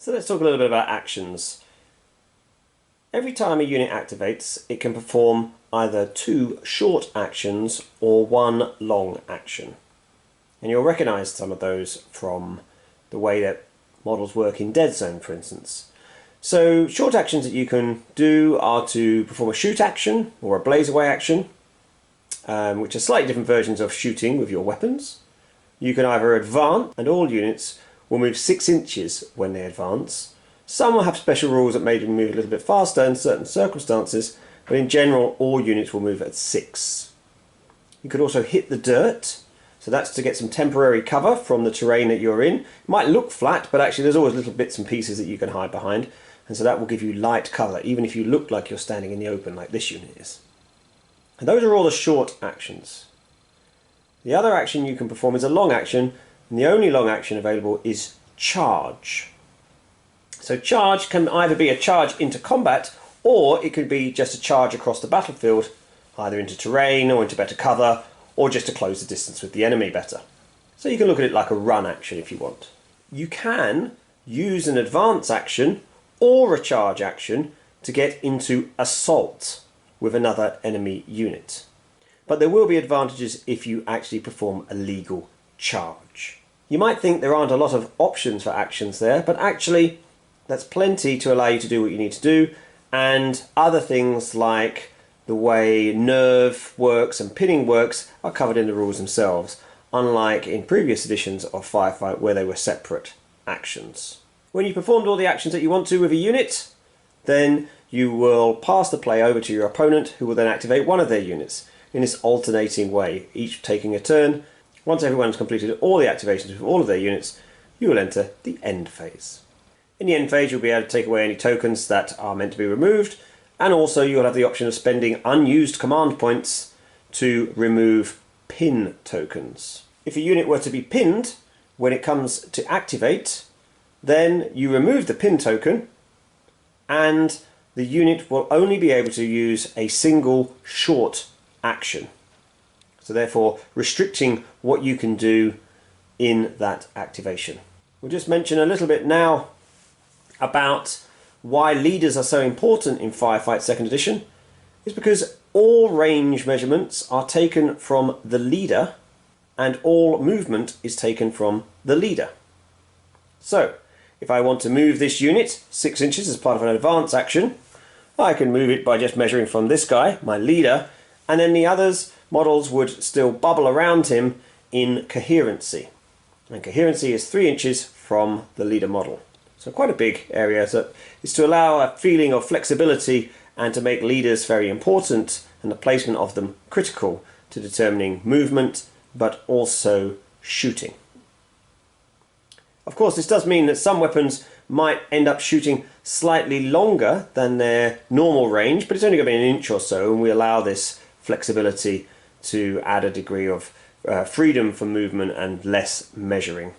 So let's talk a little bit about actions. Every time a unit activates, it can perform either 2 short actions or 1 long action. And you'll recognise some of those from the way that models work in Dead Zone, for instance. So short actions that you can do are to perform a shoot action or a blaze away action, which are slightly different versions of shooting with your weapons. You can either advance, and all units will move 6 inches when they advance. Some will have special rules that make them move a little bit faster in certain circumstances, but in general all units will move at 6. You could also hit the dirt, so that's to get some temporary cover from the terrain that you're in. It might look flat, but actually there's always little bits and pieces that you can hide behind, and so that will give you light cover, even if you look like you're standing in the open like this unit is. And those are all the short actions. The other action you can perform is a long action, and the only long action available is charge. So charge can either be a charge into combat, or it could be just a charge across the battlefield, either into terrain or into better cover, or just to close the distance with the enemy better. So you can look at it like a run action if you want. You can use an advance action or a charge action to get into assault with another enemy unit. But there will be advantages if you actually perform a legal charge. You might think there aren't a lot of options for actions there, but actually that's plenty to allow you to do what you need to do, and other things like the way nerve works and pinning works are covered in the rules themselves, unlike in previous editions of Firefight where they were separate actions. When you've performed all the actions that you want to with a unit, then you will pass the play over to your opponent, who will then activate one of their units in this alternating way, each taking a turn. Once everyone's completed all the activations with all of their units, you will enter the end phase. In the end phase you'll be able to take away any tokens that are meant to be removed, and also you'll have the option of spending unused command points to remove pin tokens. If a unit were to be pinned when it comes to activate, then you remove the pin token and the unit will only be able to use a single short action. So therefore restricting what you can do in that activation. We'll just mention a little bit now about why leaders are so important in Firefight 2nd edition. Is because all range measurements are taken from the leader and all movement is taken from the leader. So if I want to move this unit 6 inches as part of an advance action, I can move it by just measuring from this guy, my leader, and then the others models would still bubble around him in coherency. And coherency is 3 inches from the leader model. So quite a big area. So it's to allow a feeling of flexibility and to make leaders very important and the placement of them critical to determining movement but also shooting. Of course, this does mean that some weapons might end up shooting slightly longer than their normal range, but it's only going to be an inch or so, and we allow this flexibility to add a degree of freedom for movement and less measuring.